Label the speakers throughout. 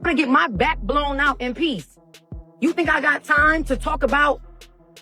Speaker 1: to get my back blown out in peace. You think I got time to talk about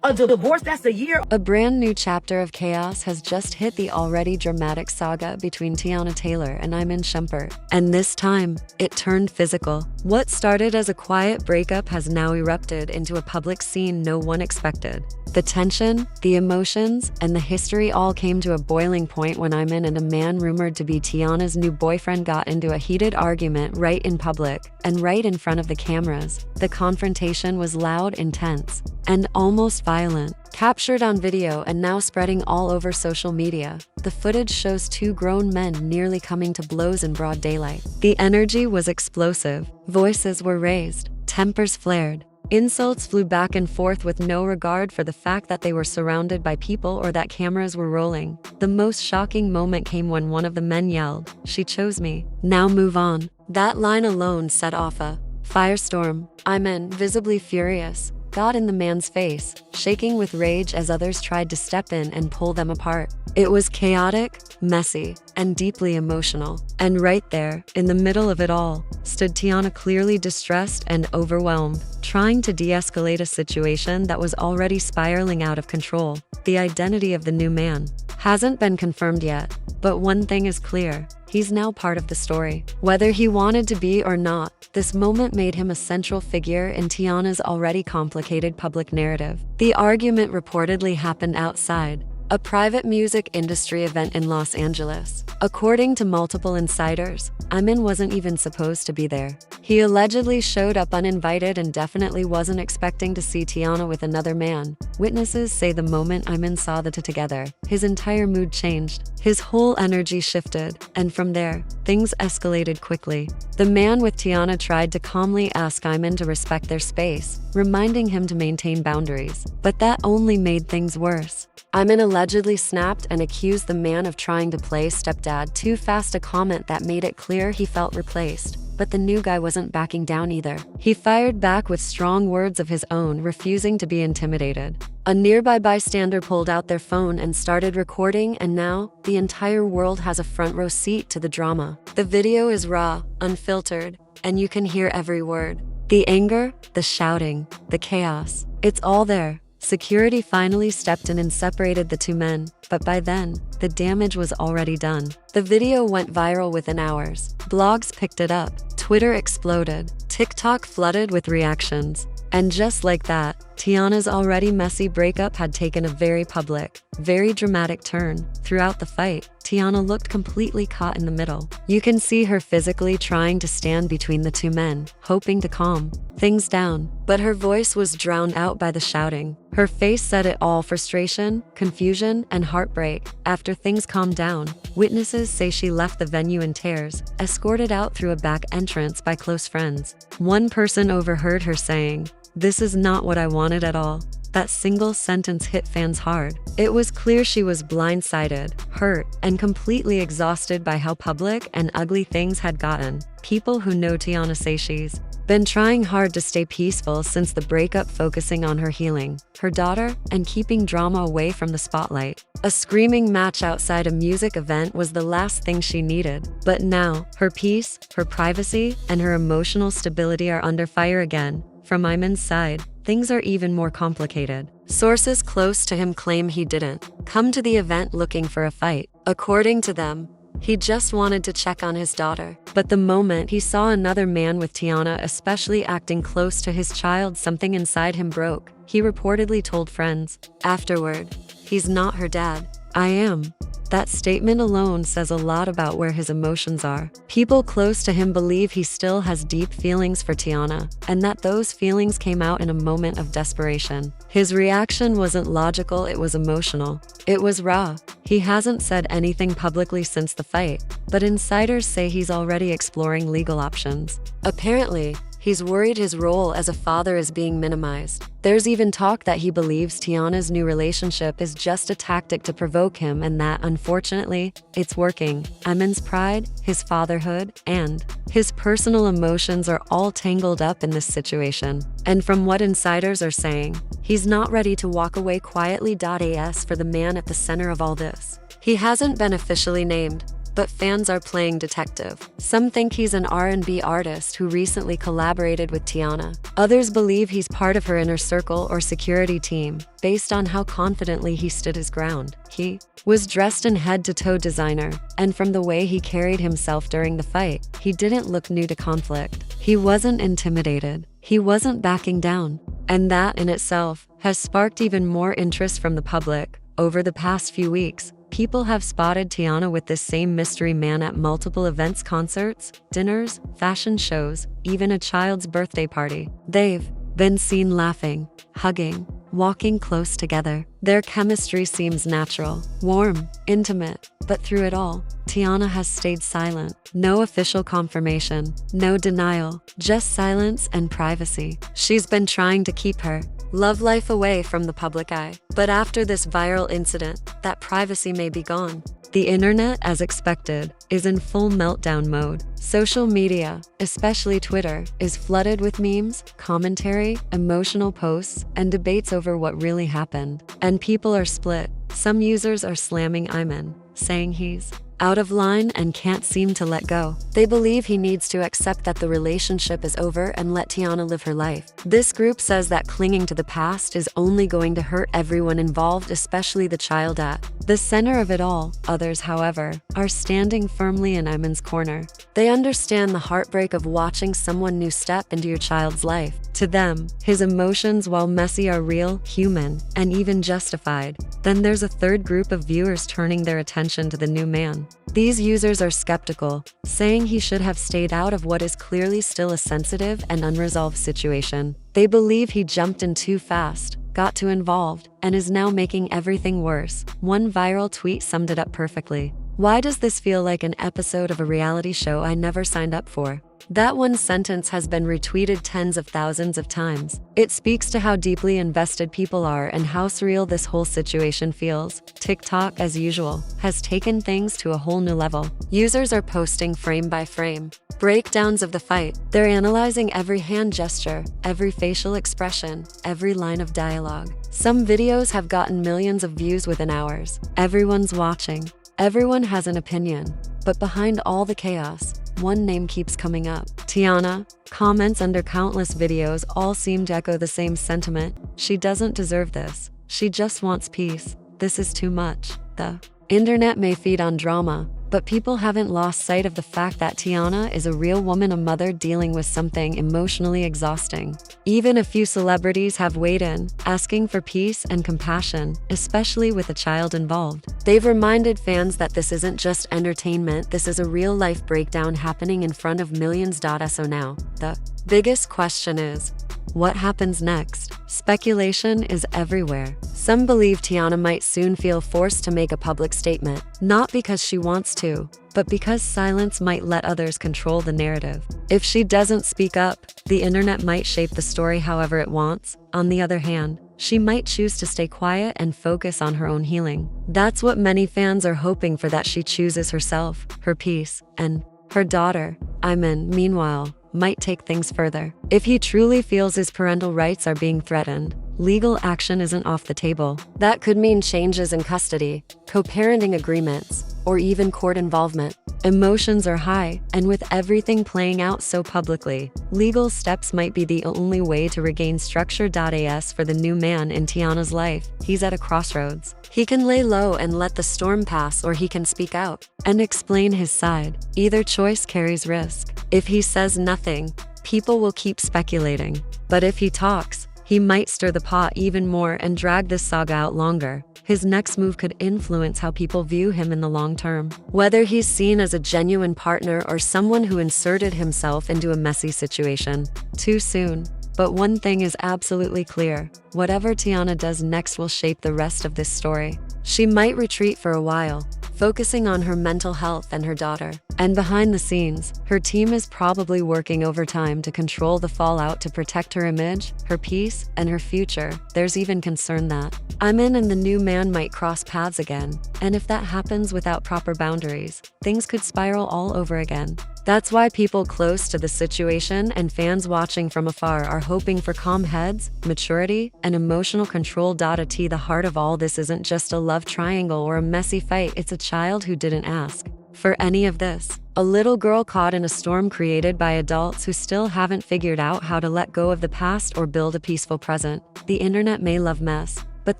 Speaker 1: a divorce that's a year?
Speaker 2: A brand new chapter of chaos has just hit the already dramatic saga between Teyana Taylor and Iman Shumpert. And this time, it turned physical. What started as a quiet breakup has now erupted into a public scene no one expected. The tension, the emotions, and the history all came to a boiling point when Iman and a man rumored to be Teyana's new boyfriend got into a heated argument right in public and right in front of the cameras. The confrontation was loud, intense, and almost violent. Captured on video and now spreading all over social media, the footage shows two grown men nearly coming to blows in broad daylight. The energy was explosive. Voices were raised, tempers flared. Insults flew back and forth with no regard for the fact that they were surrounded by people or that cameras were rolling. The most shocking moment came when one of the men yelled, "She chose me. Now move on." That line alone set off a firestorm. Iman, visibly furious, got in the man's face, shaking with rage as others tried to step in and pull them apart. It was chaotic, messy, and deeply emotional. And right there, in the middle of it all, stood Teyana, clearly distressed and overwhelmed, trying to de-escalate a situation that was already spiraling out of control. The identity of the new man hasn't been confirmed yet, but one thing is clear. He's now part of the story. Whether he wanted to be or not, this moment made him a central figure in Teyana's already complicated public narrative. The argument reportedly happened outside a private music industry event in Los Angeles. According to multiple insiders, Iman wasn't even supposed to be there. He allegedly showed up uninvited and definitely wasn't expecting to see Teyana with another man. Witnesses say the moment Iman saw the two together, his entire mood changed. His whole energy shifted, and from there, things escalated quickly. The man with Teyana tried to calmly ask Iman to respect their space, reminding him to maintain boundaries. But that only made things worse. Iman allegedly snapped and accused the man of trying to play stepdad too fast, a comment that made it clear he felt replaced. But the new guy wasn't backing down either. He fired back with strong words of his own, refusing to be intimidated. A nearby bystander pulled out their phone and started recording, and now the entire world has a front row seat to the drama. The video is raw, unfiltered, and you can hear every word. The anger, the shouting, the chaos. It's all there. Security finally stepped in and separated the two men, but by then, the damage was already done. The video went viral within hours. Blogs picked it up, Twitter exploded, TikTok flooded with reactions. And just like that, Teyana's already messy breakup had taken a very public, very dramatic turn. Throughout the fight, Teyana looked completely caught in the middle. You can see her physically trying to stand between the two men, hoping to calm things down, but her voice was drowned out by the shouting. Her face said it all: frustration, confusion, and heartbreak. After things calmed down, witnesses say she left the venue in tears, escorted out through a back entrance by close friends. One person overheard her saying, "This is not what I wanted at all." That single sentence hit fans hard. It was clear she was blindsided, hurt, and completely exhausted by how public and ugly things had gotten. People who know Teyana say she's been trying hard to stay peaceful since the breakup, focusing on her healing, her daughter, and keeping drama away from the spotlight. A screaming match outside a music event was the last thing she needed. But now, her peace, her privacy, and her emotional stability are under fire again. From Iman's side, things are even more complicated. Sources close to him claim he didn't come to the event looking for a fight. According to them, he just wanted to check on his daughter. But the moment he saw another man with Teyana, especially acting close to his child, something inside him broke. He reportedly told friends afterward, "He's not her dad. I am." That statement alone says a lot about where his emotions are. People close to him believe he still has deep feelings for Teyana, and that those feelings came out in a moment of desperation. His reaction wasn't logical, it was emotional. It was raw. He hasn't said anything publicly since the fight, but insiders say he's already exploring legal options. Apparently, he's worried his role as a father is being minimized. There's even talk that he believes Teyana's new relationship is just a tactic to provoke him, and that, unfortunately, it's working. Iman's pride, his fatherhood, and his personal emotions are all tangled up in this situation. And from what insiders are saying, he's not ready to walk away quietly. As for the man at the center of all this, he hasn't been officially named, but fans are playing detective. Some think he's an R&B artist who recently collaborated with Teyana. Others believe he's part of her inner circle or security team, based on how confidently he stood his ground. He was dressed in head-to-toe designer, and from the way he carried himself during the fight, he didn't look new to conflict. He wasn't intimidated. He wasn't backing down. And that in itself has sparked even more interest from the public. Over the past few weeks, people have spotted Teyana with this same mystery man at multiple events, concerts, dinners, fashion shows, even a child's birthday party. They've been seen laughing, hugging, walking close together. Their chemistry seems natural, warm, intimate, but through it all, Teyana has stayed silent. No official confirmation, no denial, just silence and privacy. She's been trying to keep her love life away from the public eye. But after this viral incident, that privacy may be gone. The internet, as expected, is in full meltdown mode. Social media, especially Twitter, is flooded with memes, commentary, emotional posts, and debates over what really happened. And people are split. Some users are slamming Iman, saying he's out of line and can't seem to let go. They believe he needs to accept that the relationship is over and let Teyana live her life. This group says that clinging to the past is only going to hurt everyone involved, especially the child at the center of it all. Others, however, are standing firmly in Iman's corner. They understand the heartbreak of watching someone new step into your child's life. To them, his emotions, while messy, are real, human, and even justified. Then there's a third group of viewers turning their attention to the new man. These users are skeptical, saying he should have stayed out of what is clearly still a sensitive and unresolved situation. They believe he jumped in too fast, got too involved, and is now making everything worse. One viral tweet summed it up perfectly. "Why does this feel like an episode of a reality show I never signed up for?" That one sentence has been retweeted tens of thousands of times. It speaks to how deeply invested people are and how surreal this whole situation feels. TikTok, as usual, has taken things to a whole new level. Users are posting frame by frame breakdowns of the fight. They're analyzing every hand gesture, every facial expression, every line of dialogue. Some videos have gotten millions of views within hours. Everyone's watching. Everyone has an opinion. But behind all the chaos, one name keeps coming up. Teyana. Comments under countless videos all seem to echo the same sentiment. She doesn't deserve this. She just wants peace. This is too much. The internet may feed on drama, but people haven't lost sight of the fact that Teyana is a real woman, a mother dealing with something emotionally exhausting. Even a few celebrities have weighed in, asking for peace and compassion, especially with a child involved. They've reminded fans that this isn't just entertainment, this is a real-life breakdown happening in front of millions. So now, the biggest question is, what happens next? Speculation is everywhere. Some believe Teyana might soon feel forced to make a public statement, not because she wants to, but because silence might let others control the narrative. If she doesn't speak up, the internet might shape the story however it wants. On the other hand, she might choose to stay quiet and focus on her own healing. That's what many fans are hoping for, that she chooses herself, her peace, and her daughter. Iman, meanwhile, might take things further. If he truly feels his parental rights are being threatened, legal action isn't off the table. That could mean changes in custody, co-parenting agreements, or even court involvement. Emotions are high, and with everything playing out so publicly, legal steps might be the only way to regain structure. As for the new man in Teyana's life, he's at a crossroads. He can lay low and let the storm pass, or he can speak out and explain his side. Either choice carries risk. If he says nothing, people will keep speculating. But if he talks, he might stir the pot even more and drag this saga out longer. His next move could influence how people view him in the long term. Whether he's seen as a genuine partner or someone who inserted himself into a messy situation. Too soon. But one thing is absolutely clear. Whatever Teyana does next will shape the rest of this story. She might retreat for a while, focusing on her mental health and her daughter. And behind the scenes, her team is probably working overtime to control the fallout to protect her image, her peace, and her future. There's even concern that Iman and the new man might cross paths again. And if that happens without proper boundaries, things could spiral all over again. That's why people close to the situation and fans watching from afar are hoping for calm heads, maturity, and emotional control. At the heart of all this isn't just a love triangle or a messy fight, it's a child who didn't ask. for any of this. A little girl caught in a storm created by adults who still haven't figured out how to let go of the past or build a peaceful present. The internet may love mess, but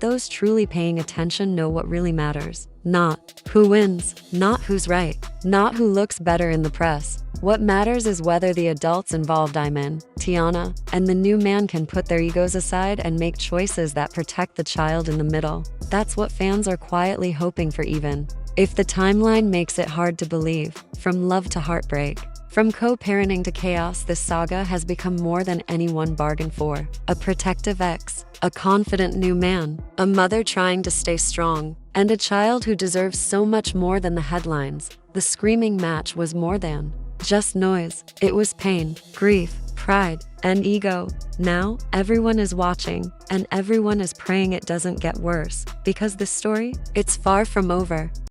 Speaker 2: those truly paying attention know what really matters. Not who wins, not who's right, not who looks better in the press. What matters is whether the adults involved, Iman, Teyana, and the new man can put their egos aside and make choices that protect the child in the middle. That's what fans are quietly hoping for, even if the timeline makes it hard to believe. From love to heartbreak, from co-parenting to chaos, this saga has become more than anyone bargained for. A protective ex, a confident new man, a mother trying to stay strong, and a child who deserves so much more than the headlines. The screaming match was more than just noise. It was pain, grief, pride, and ego. Now, everyone is watching, and everyone is praying it doesn't get worse, because this story, it's far from over.